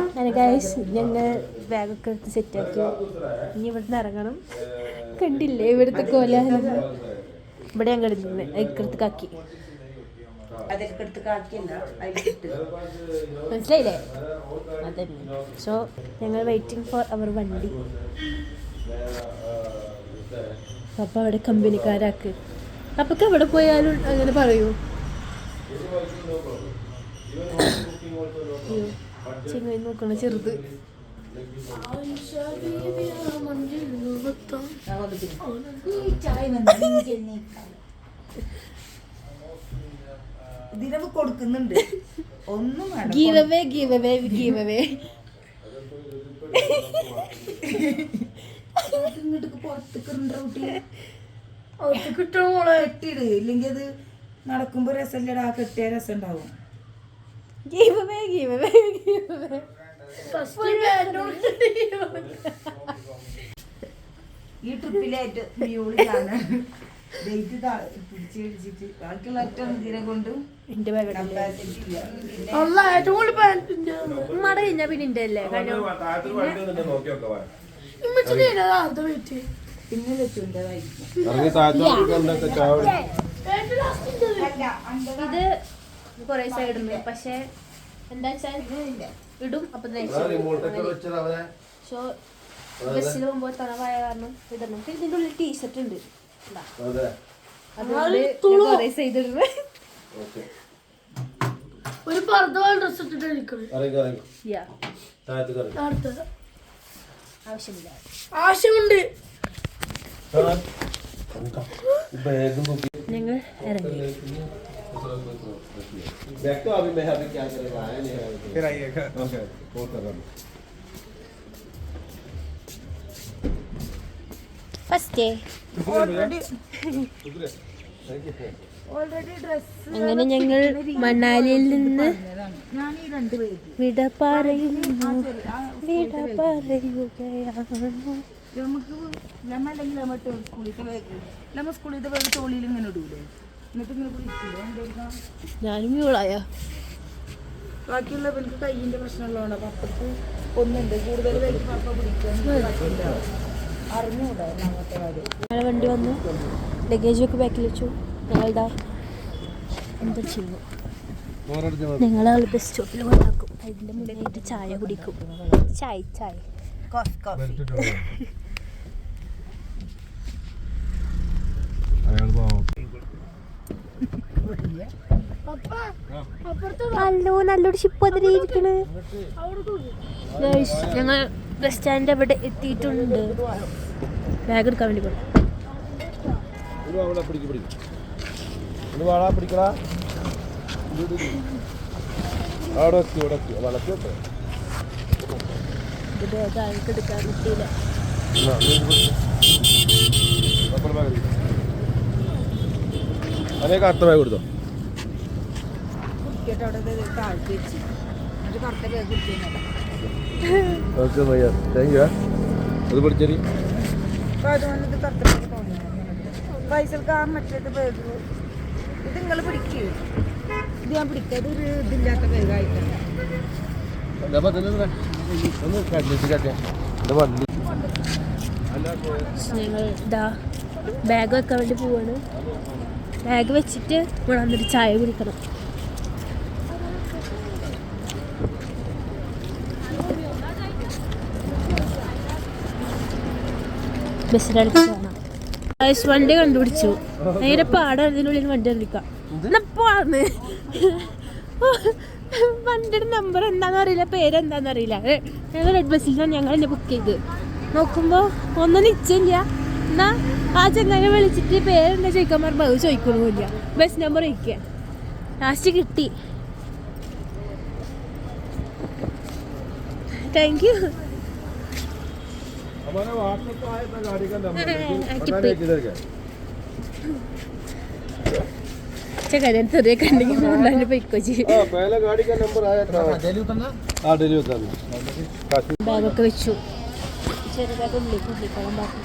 അങ്ങനെ ഗൈസ് ഞങ്ങൾ ബാഗൊക്കെ എടുത്ത് സെറ്റാക്കി. ഇനി ഇവിടുന്ന് ഇറങ്ങണം. കണ്ടില്ലേ ഇവിടുത്തെ കോലാഹലം. ഇവിടെ ഞങ്ങൾ എടുക്കുന്നത് അതിക്കെടുത്ത് മനസ്സിലായില്ലേ? അതന്നെ. സോ ഞങ്ങൾ വെയിറ്റിംഗ് ഫോർ അവർ വണ്ടി. പപ്പ അവിടെ കമ്പനിക്കാരാക്ക്. അപ്പൊക്ക് എവിടെ പോയാലും അങ്ങനെ പറയൂ. ചെങ്ങായി നോക്കണ ചെറുത്. ഇതിനവ് കൊടുക്കുന്നുണ്ട്. ഒന്നും ഗീവവേ ഗീവവേ ഗീവവേ. ഇങ്ങോട്ട് പുറത്തേക്ക് കിട്ടണോളെ കെട്ടിയിട്. ഇല്ലെങ്കിൽ അത് നടക്കുമ്പോ രസമില്ലടാ. കെട്ടിയ രസം ഉണ്ടാവും. Giveaway giveaway giveaway. ഈ ട്രിപ്പിലായിട്ട് മ്യൂളിലാണ് പിടിച്ചിട്ട് ബാക്കിയുള്ള ഏറ്റവും ഇതിനെ കൊണ്ടും എന്റെ ബാഗ് മട കഴിഞ്ഞാ പിന്നെ എന്റെ അല്ലേ. പിന്നെ വെച്ചുണ്ടായിരിക്കും. ഇത് കൊറേ സൈഡുണ്ട്. പക്ഷെ എന്താ വെച്ചാൽ ഇടും. അപ്പൊ ഷോ ബസ്സിൽ പോകുമ്പോ തണവായ കാരണം ഇടണം. പിന്നെ ഇതിന്റെ ഉള്ളിൽ ടീഷർട്ട് ഉണ്ട്. അതുകൊണ്ട് സൈഡ് ഇടുന്നത്. ഒരു ഡ്രസ് ഇട്ടിട്ട് ആവശ്യമില്ല. ആവശ്യമുണ്ട്. ഞങ്ങൾ ഇറങ്ങി. ഫസ്റ്റ് ഡേ അങ്ങനെ ഞങ്ങൾ മണാലിയിൽ നിന്ന് വിട പറയുന്നു. ഞാനും മ്യൂളായ. ബാക്കിയുള്ള കയ്യിന്റെ പ്രശ്നമുള്ളതാണ്. പപ്പക്ക് ഒന്നുണ്ട് കൂടുതൽ പപ്പ പിടിക്കാൻ അറിഞ്ഞൂടാ. അങ്ങനത്തെ കാര്യം. ഞങ്ങളെ വണ്ടി വന്നു. ലഗേജൊക്കെ ബാക്കിൽ വെച്ചു. ഞങ്ങളിതാ എന്താ ചെയ്യുന്നു. ഞങ്ങൾ ബസ് സ്റ്റോപ്പിൽ കൊണ്ടാക്കും. അതിൻ്റെ മുന്നായിട്ട് ചായ കുടിക്കും. ചായ ചായ ഹലോ, നല്ലൊരു ഷിപ്പ് അതിരിക്കണ്. ഞങ്ങൾ ബസ് സ്റ്റാൻഡിന്റെ അവിടെ എത്തിയിട്ടുണ്ട്. ബാഗ് എടുക്കാൻ വേണ്ടി പോയി. ബാഗ് എടുക്കാൻ കിട്ടിയില്ല. കറുത്ത ബാഗ് കൊടുത്തോ? അത് പിടിച്ചേരി. മറ്റേത് ബാഗ് ഇത് നിങ്ങൾ പിടിക്കൂ. ഇത് ഞാൻ പിടിക്കുക. ഇത് ഒരു ഇതില്ലാത്ത ബാഗായിട്ടാണ്. ഞങ്ങൾ ഇതാ ബാഗ് വെക്കാൻ വേണ്ടി പോവാണ്. ബാഗ് വെച്ചിട്ട് ഇവിടെ വന്നിട്ട് ചായ കുടിക്കണം. ബസ്സിനടുത്ത് കാണാം. വണ്ടി കണ്ടുപിടിച്ചു. നേരെ പാടാണ്. ഇതിനുള്ളിൽ വണ്ടി കണ്ടിരിക്കാം. വണ്ടിയുടെ നമ്പർ എന്താണെന്ന് അറിയില്ല, പേരെന്താണെന്ന് അറിയില്ല. ഞങ്ങൾ റെഡ് ബസ്സിലാണ് ഞങ്ങൾ എന്നെ ബുക്ക് ചെയ്ത്. നോക്കുമ്പോൾ ഒന്നും നിശ്ചയില്ല. എന്നാ ആ ചങ്ങനെ വിളിച്ചിട്ട് പേരെന്താ ചോദിക്കാൻ പറയുമ്പോൾ അത് ചോദിക്കണമില്ല. ബസ് നമ്പർ ചോദിക്കുക. ലാസ്റ്റ് കിട്ടി. Thank you. ചെറിയ കണ്ടെങ്കിൽ പോയിക്കോ. ബാഗൊക്കെ വെച്ചു. ചെറുതായിട്ട് ഉള്ളിക്കോളം ബാക്കി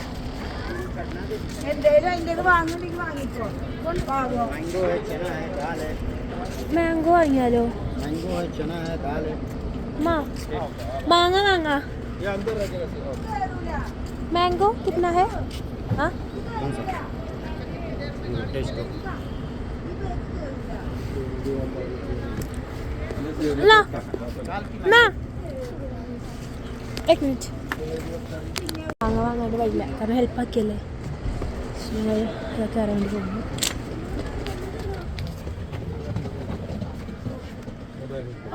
മാംഗോ വാങ്ങിയാലോ? मांगा मांगा मैंगो कितना है हाँ ना ना एक मिनट മാങ്ങ വാങ്ങാണ്ട് വരില്ല കാരണം ഹെൽപ്പാക്കിയല്ലേ അതൊക്കെ അറിയാൻ വേണ്ടി പോകുന്നു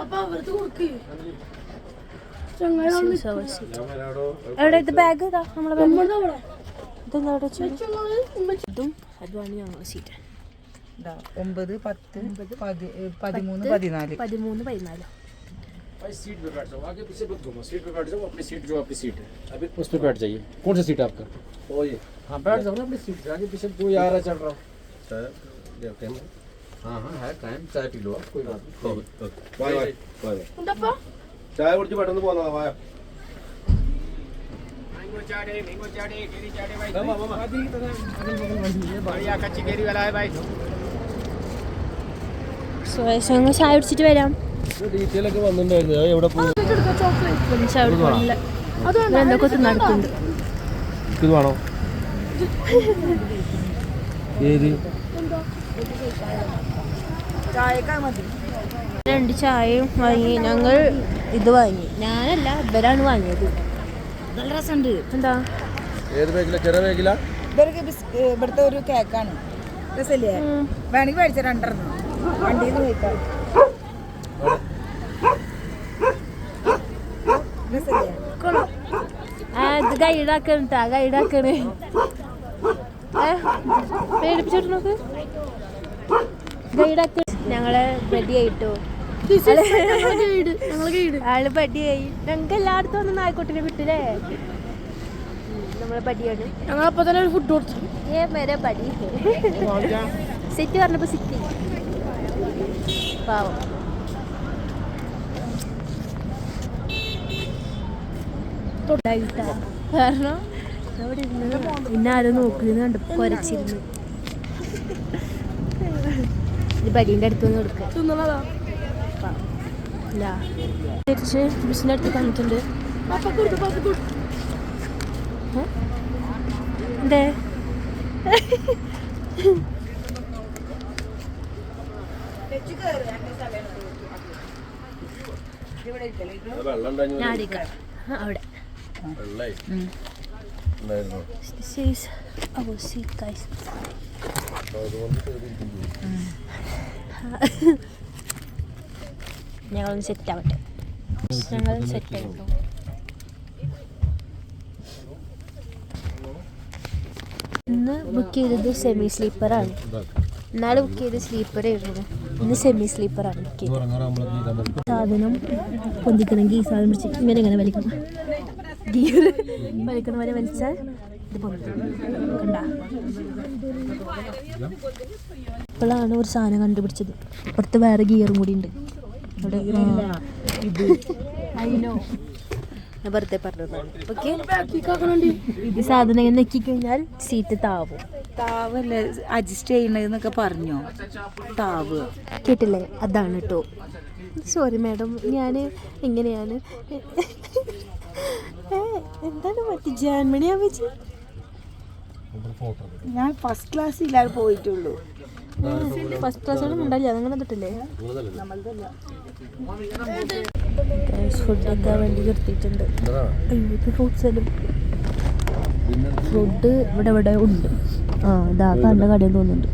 അപ്പൊ അവർക്ക് കൊടുക്ക് എവിടെ ഇത് ബാഗ് ഇതാ നമ്മളെ ബാഗ് നമ്മടെ ഇതെന്താ അവിടെ ഇതും അതുമാണ് ഞങ്ങളെ സീറ്റ് 9, 10, 13, 14 13-14 भाई सीट पे बैठ जाओ आगे पीछे मत घूमो सीट पे बैठ जाओ अपनी सीट जो आपकी सीट है अभी उस पे बैठ जाइए कौन सा सीट है आपका ओ ये हाँ बैठ जाओ ना अपनी सीट पे आगे पीछे कोई आ रहा चल रहा चाय हाँ हाँ है टाइम चाय पी लो आप कोई बात नहीं बाय बाय बाय ഉണ്ടപ്പാ चाय കുടിച്ച് പെട്ടെന്ന് പോന്നാ വായ ഞങ്ങൾ ചായ കുടിച്ചിട്ട് വരാം ഡീറ്റെയിൽ ഒക്കെ വന്നിട്ടുണ്ടായിരുന്നു എവിടെ പോയി ചായ കുടിക്കാനില്ല എന്തൊക്കെ നടക്കുന്നുണ്ട് ഇത് വേണോ ഏത് ചായക്കാ മതി 2 ചായയും വാങ്ങി ഞങ്ങൾ ഇത് വാങ്ങി ഞാനല്ല ഇവരാണ് വാങ്ങിയത് നല്ല രസമുണ്ട്. എന്താ ഏത് ബാഗില ചെറിയ ബാഗില ഇവർക്ക് ഇവിടുത്തെ ഒരു കേക്കാണ് രസല്ലേ വേണമെങ്കിൽ മേടിച്ച 2 വണ്ടിയിൽ നിന്ന് കഴിക്കാം രസല്ലേ ഇത് ഗൈഡാക്കണട്ടാ ഗൈഡാക്കണേ പേടിപ്പിച്ചിട്ട് നോക്ക് ഗൈഡാക്ക ഞങ്ങളെ റെഡി ആയിട്ടോ ആള് പടിയായി ഞങ്ങൾക്ക് എല്ലായിടത്തും ഒന്ന് നായ്ക്കോട്ടിനെ വിട്ടില്ലേ നമ്മളെ പടിയാണ് ഞങ്ങളപ്പോ തന്നെ ഒരു ഫുഡ് കൊടുത്തു മേരെ പടി സിറ്റി പറഞ്ഞപ്പോ സിറ്റി പാവം കാരണം അവിടെ ഇരുന്ന് പിന്നെ ആരും നോക്കുന്നത് കണ്ട് കുരച്ചിരുന്നു പടീൻ്റെ അടുത്ത് വന്ന് കൊടുക്കുക തിന്നണതാ ഇല്ല തിരിച്ച് ബിസിൻ്റെ അടുത്ത് തന്നിട്ടുണ്ട് എന്തേ ഞാൻ അടിക്കാം അവിടെ This is our seat, guys. ഞങ്ങളൊന്ന് സെറ്റ് ആവട്ടെ ഞങ്ങൾ സെറ്റ് ആയിട്ടോ ഇന്ന് ബുക്ക് ചെയ്തത് സെമി സ്ലീപ്പറാണ് നാളെ ബുക്ക് ചെയ്ത് സ്ലീപ്പർ ആയിരുന്നു ഇന്ന് സെമി സ്ലീപ്പറാണ് ബുക്ക് ചെയ്തത് സാധനം പൊന്തിക്കണമെങ്കിൽ ഈ സാധനം പിടിച്ചിട്ട് ഇങ്ങനെ വലിക്കണം ഗിയർ വലിക്കുന്ന വരെ വലിച്ചാൽ ഇത് പൊന്തും കണ്ട ഇപ്പോഴാണ് ഒരു സാധനം കണ്ടുപിടിച്ചത് അപ്പുറത്ത് വേറെ ഗിയറും കൂടി ഉണ്ട് അവിടെ ഞാൻ വെറുതെ പറഞ്ഞതാണ് ഓക്കെ ഈ സാധനം ഇങ്ങനെ നെക്കിക്കഴിഞ്ഞാൽ സീറ്റ് താവും താവല്ലേ അഡ്ജസ്റ്റ് ചെയ്യണെന്നൊക്കെ പറഞ്ഞോ താവ് കേട്ടില്ലേ അതാണ് കേട്ടോ സോറി മാഡം ഞാൻ എങ്ങനെയാണ് എന്താണ് മറ്റേ ജാൻമണിയാ വെച്ച് ഞാൻ ഫസ്റ്റ് ക്ലാസ്സിലാണ് പോയിട്ടുള്ളൂ ഫസ്റ്റ് ക്ലാസ്സോടെ ഉണ്ടല്ലേ അതങ്ങനെ തൊട്ടില്ലേ ഫുഡൊക്കെ വേണ്ടി നിർത്തിയിട്ടുണ്ട് അയ്യോ ഫ്രൂട്ട്സിലും ഫുഡ് ഇവിടെ ഉണ്ട് ആ ഇതാ കണ്ട കടയിൽ തോന്നുന്നുണ്ട്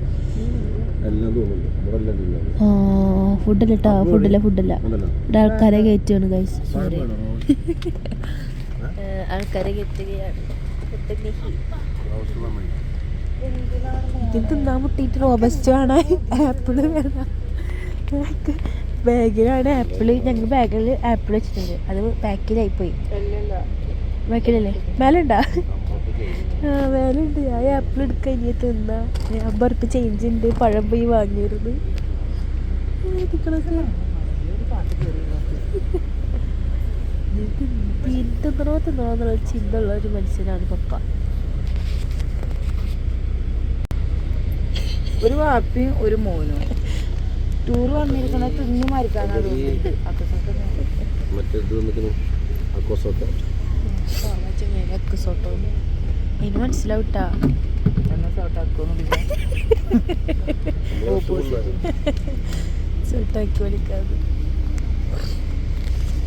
ഫുഡല്ല കേട്ടോ ഫുഡല്ല ഇവിടെ ആൾക്കാരെ കയറ്റുകയാണ് ഗൈസ് സോറി ആൾക്കാരെ കയറ്റുകയാണ് ഇത് തിന്നാൻ മുട്ടിയിട്ട് റോബസ്റ്റ് വേണം ആപ്പിള് വേണം ബാഗിലാണ് ആപ്പിള് ഞങ്ങൾ ബാഗിൽ ആപ്പിൾ വെച്ചിട്ടുണ്ട് അത് പാക്കിലായിപ്പോയി ബാക്കിലല്ലേ മേലുണ്ടാ ആ മേലുണ്ട് ആ ആപ്പിൾ എടുക്കാൻ ഇനി തിന്നാ 50 ഉറുപ്പിക ചേഞ്ച് ഉണ്ട് പഴം പോയി വാങ്ങിയിരുന്നു തിന്നണോ ചിന്തയുള്ള ഒരു മനുഷ്യനാണ് പപ്പ ഒരു വാപ്പിയും ഒരു മോനും ടൂർ വന്നിരിക്കണ തിന്നു മരിക്കാനാണ് സോട്ടോ എനിക്ക് മനസ്സിലാവട്ടാ എന്നെ സോട്ടാക്കൊന്നുമില്ല. സോട്ടാക്കി വിളിക്കാതെ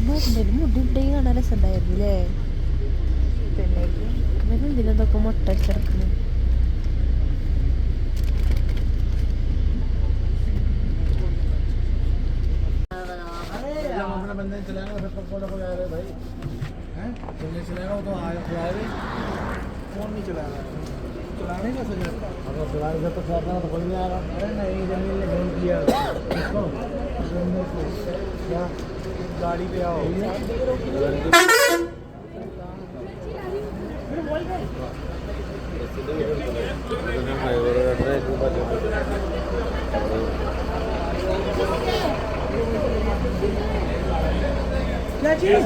മുടി കാണാൻ രസമുണ്ടായിരുന്നു അല്ലേ? പിന്നെ ഇവന് ഇതിലൊക്കെ മുട്ട അടിച്ചെടുക്കുന്നു. गाड़ी पे आओ क्या चीज?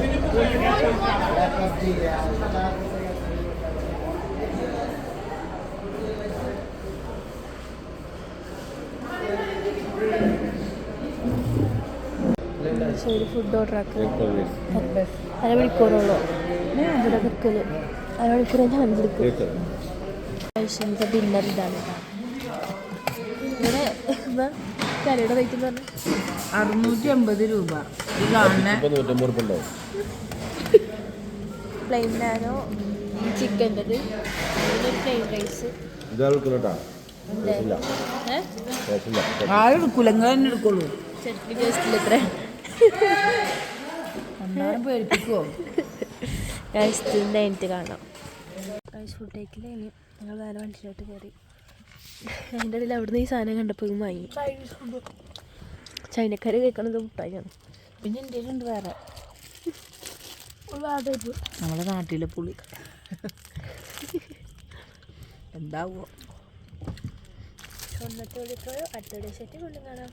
ശരി, ഫുഡ് ഓർഡർ ആക്കുക. അരമണിക്കൂറുള്ളൂ ഇവിടെ വെക്കല്. അരമണിക്കൂർ ഞാൻ എടുക്കും. ഐശ്വര്യൻ്റെ ഡിന്നർ ഇതാണ്. ഇവിടെ കറിയുടെ റേറ്റ് എന്ന് പറഞ്ഞാൽ 650 രൂപ. ഈ കാണുന്ന പ്ലെയിൻ നാനോ ചിക്കൻ്റെത്, പ്ലെയിൻ റൈസ്. ആരും എടുക്കൂല, നിങ്ങൾ തന്നെ എടുക്കുള്ളൂ. ചട്നി ടേസ്റ്റിൽ എത്ര എന്നാലും പേടിപ്പിക്കുവോ? കഴിച്ചിട്ട് കഴിഞ്ഞിട്ട് കാണാം. കഴിച്ച് ഫുഡ് കഴിക്കില്ല. ഇനി ഞങ്ങൾ വേറെ വണ്ടിയിലോട്ട് കയറി. അതിൻ്റെ ഇടയിൽ അവിടുന്ന് ഈ സാധനം കണ്ടപ്പോൾ വാങ്ങി. ചൈനക്കാർ കഴിക്കണത് മുട്ടായിയാണ്. പിന്നെ എൻ്റെ ഉണ്ട് വേറെ നമ്മളെ നാട്ടിലെ പുളി എന്താവോ. ഒന്നത്തെ അടുത്ത വീഡിയോ കാണാം.